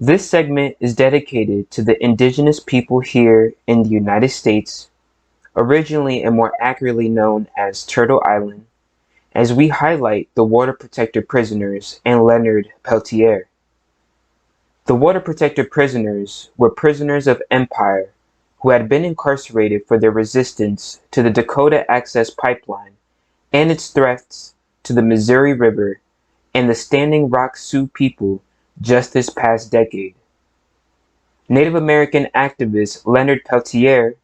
This segment is dedicated to the indigenous people here in the United States, originally and more accurately known as Turtle Island, as we highlight the water protector prisoners and Leonard Peltier. The water protector prisoners were prisoners of empire who had been incarcerated for their resistance to the Dakota Access Pipeline and its threats to the Missouri River and the Standing Rock Sioux people just this past decade. Native American activist Leonard Peltier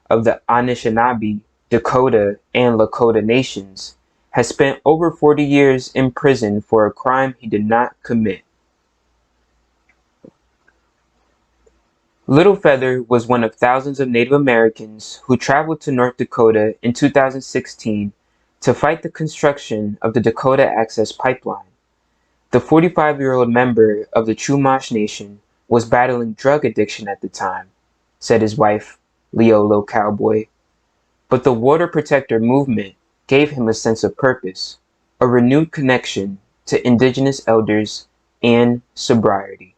of the Anishinaabe, Dakota, and Lakota nations has spent over 40 years in prison for a crime he did not commit. Little Feather was one of thousands of Native Americans who traveled to North Dakota in 2016 to fight the construction of the Dakota Access Pipeline. The 45-year-old member of the Chumash Nation was battling drug addiction at the time, said his wife, Leolo Cowboy. But the water protector movement gave him a sense of purpose, a renewed connection to indigenous elders, and sobriety.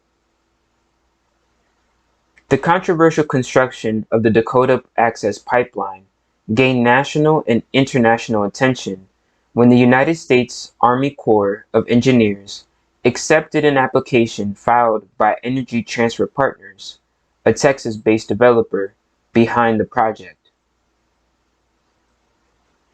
The controversial construction of the Dakota Access Pipeline gained national and international attention when the United States Army Corps of Engineers accepted an application filed by Energy Transfer Partners, a Texas-based developer behind the project.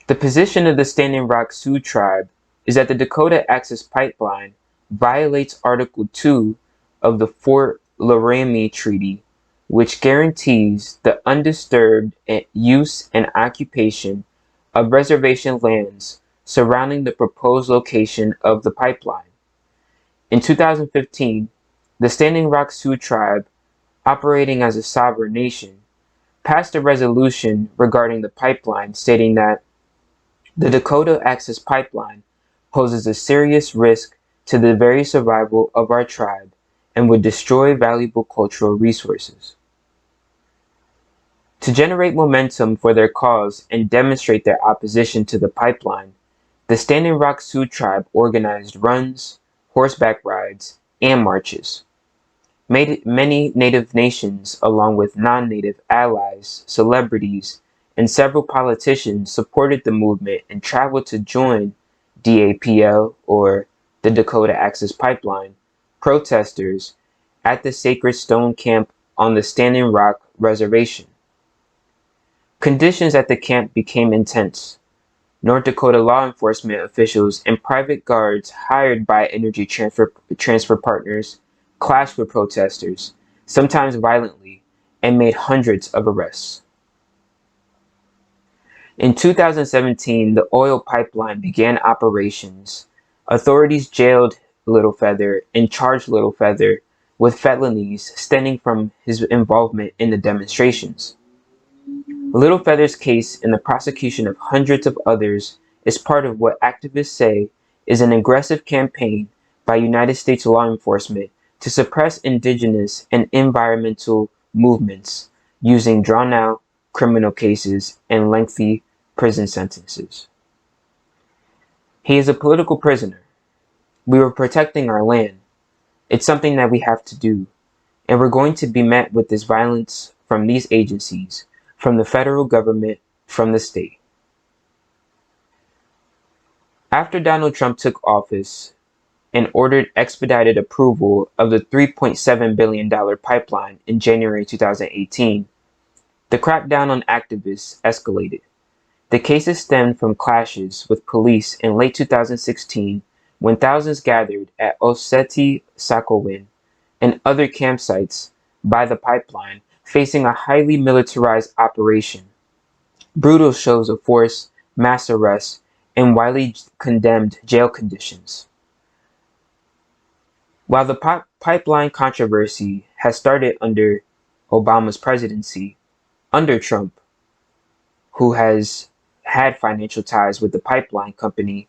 The position of the Standing Rock Sioux tribe is that the Dakota Access Pipeline violates Article 2 of the Fort Laramie Treaty, which guarantees the undisturbed use and occupation of reservation lands surrounding the proposed location of the pipeline. In 2015, the Standing Rock Sioux tribe, operating as a sovereign nation, passed a resolution regarding the pipeline stating that the Dakota Access Pipeline poses a serious risk to the very survival of our tribe and would destroy valuable cultural resources. To generate momentum for their cause and demonstrate their opposition to the pipeline, the Standing Rock Sioux tribe organized runs, horseback rides, and marches. Many Native nations, along with non-Native allies, celebrities, and several politicians supported the movement and traveled to join DAPL, or the Dakota Access Pipeline, protesters at the Sacred Stone Camp on the Standing Rock Reservation. Conditions at the camp became intense. North Dakota law enforcement officials and private guards hired by Energy Transfer Partners clashed with protesters, sometimes violently, and made hundreds of arrests. In 2017, the oil pipeline began operations. Authorities jailed Little Feather and charged Little Feather with felonies stemming from his involvement in the demonstrations. Little Feather's case and the prosecution of hundreds of others is part of what activists say is an aggressive campaign by United States law enforcement to suppress indigenous and environmental movements using drawn-out criminal cases and lengthy prison sentences. He is a political prisoner. We were protecting our land. It's something that we have to do, and we're going to be met with this violence from these agencies, from the federal government, from the state. After Donald Trump took office and ordered expedited approval of the $3.7 billion pipeline in January 2018, the crackdown on activists escalated. The cases stemmed from clashes with police in late 2016 when thousands gathered at Oseti Sakowin and other campsites by the pipeline facing a highly militarized operation. Brutal shows of force, mass arrests, and widely condemned jail conditions. While the pipeline controversy has started under Obama's presidency, under Trump, who has had financial ties with the pipeline company,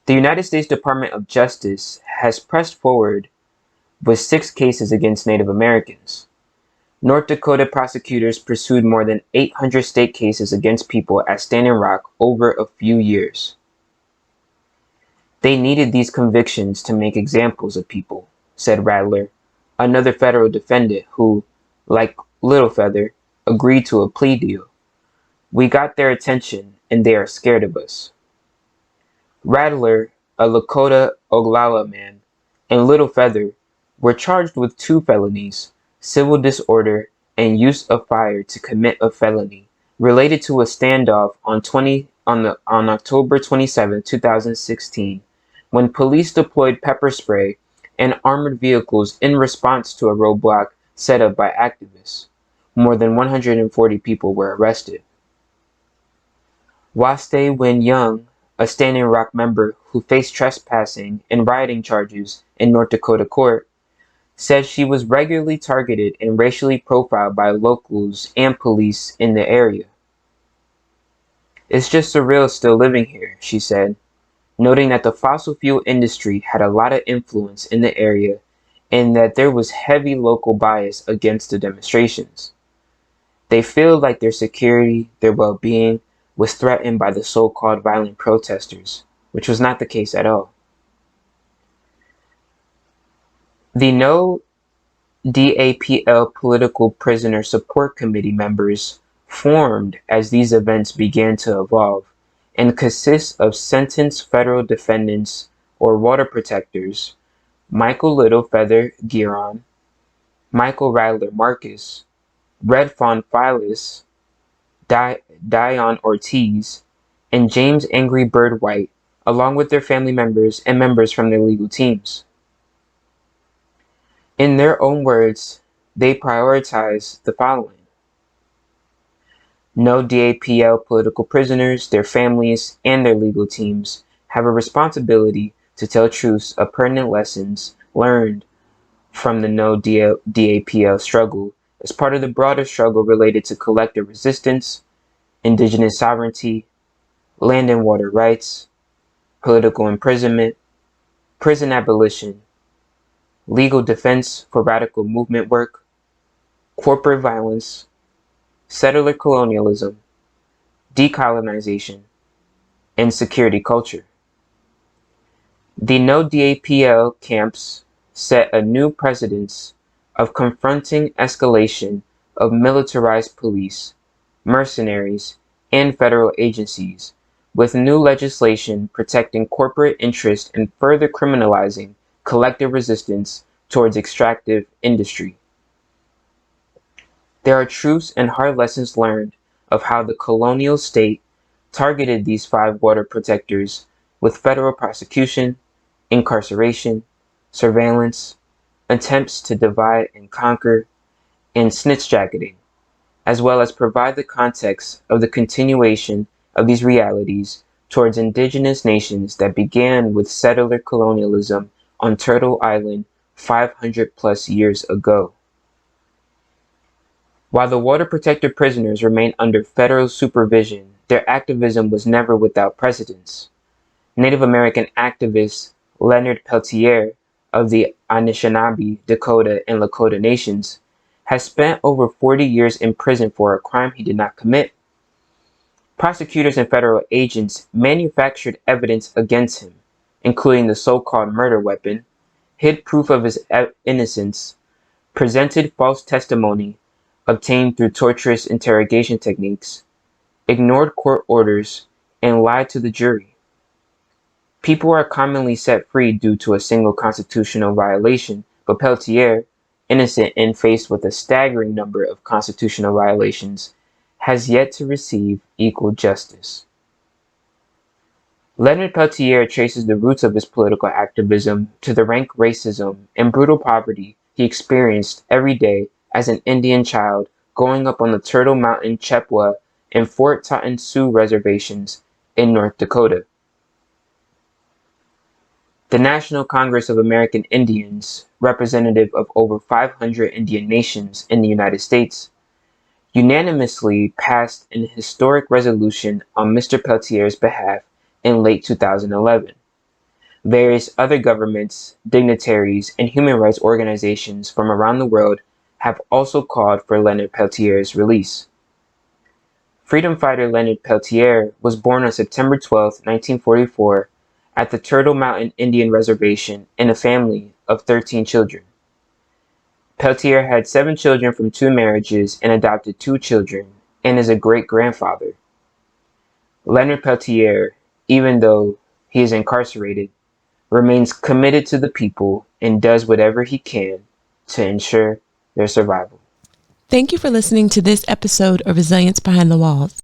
the United States Department of Justice has pressed forward with 6 cases against Native Americans. North Dakota prosecutors pursued more than 800 state cases against people at Standing Rock over a few years. They needed these convictions to make examples of people, said Radler, another federal defendant who, like Littlefeather, agreed to a plea deal. We got their attention and they are scared of us. Rattler, a Lakota Oglala man, and Littlefeather were charged with 2 felonies, civil disorder and use of fire to commit a felony, related to a standoff on October 27, 2016, when police deployed pepper spray and armored vehicles in response to a roadblock set up by activists. More than 140 people were arrested. Waste Win Young, a Standing Rock member who faced trespassing and rioting charges in North Dakota court, said she was regularly targeted and racially profiled by locals and police in the area. It's just surreal still living here, she said, noting that the fossil fuel industry had a lot of influence in the area and that there was heavy local bias against the demonstrations. They feel like their security, their well-being, was threatened by the so-called violent protesters, which was not the case at all. The No DAPL Political Prisoner Support Committee members formed as these events began to evolve and consists of sentenced federal defendants or water protectors, Michael Littlefeather Giron, Michael Rattler Marcus, Red Fawn Phyllis, Dion Ortiz, and James Angry Bird White, along with their family members and members from their legal teams. In their own words, they prioritize the following: No DAPL political prisoners, their families, and their legal teams have a responsibility to tell truths of pertinent lessons learned from the No DAPL struggle as part of the broader struggle related to collective resistance, indigenous sovereignty, land and water rights, political imprisonment, prison abolition, legal defense for radical movement work, corporate violence, settler colonialism, decolonization, and security culture. The No DAPL camps set a new precedence of confronting escalation of militarized police, mercenaries, and federal agencies, with new legislation protecting corporate interests and further criminalizing collective resistance towards extractive industry. There are truths and hard lessons learned of how the colonial state targeted these 5 water protectors with federal prosecution, incarceration, surveillance, attempts to divide and conquer, and snitch jacketing, as well as provide the context of the continuation of these realities towards indigenous nations that began with settler colonialism on Turtle Island 500 plus years ago. While the water protector prisoners remained under federal supervision, their activism was never without precedence. Native American activist Leonard Peltier of the Anishinaabe, Dakota, and Lakota nations has spent over 40 years in prison for a crime he did not commit. Prosecutors and federal agents manufactured evidence against him, including the so-called murder weapon, hid proof of his innocence, presented false testimony obtained through torturous interrogation techniques, ignored court orders, and lied to the jury. People are commonly set free due to a single constitutional violation, but Peltier, innocent and faced with a staggering number of constitutional violations, has yet to receive equal justice. Leonard Peltier traces the roots of his political activism to the rank racism and brutal poverty he experienced every day as an Indian child growing up on the Turtle Mountain, Chippewa, and Fort Totten Sioux reservations in North Dakota. The National Congress of American Indians, representative of over 500 Indian nations in the United States, unanimously passed an historic resolution on Mr. Peltier's behalf in late 2011. Various other governments, dignitaries, and human rights organizations from around the world have also called for Leonard Peltier's release. Freedom fighter Leonard Peltier was born on September 12, 1944, at the Turtle Mountain Indian Reservation in a family of 13 children. Peltier had 7 children from 2 marriages and adopted 2 children, and is a great-grandfather. Leonard Peltier, even though he is incarcerated, remains committed to the people and does whatever he can to ensure their survival. Thank you for listening to this episode of Resilience Behind the Walls.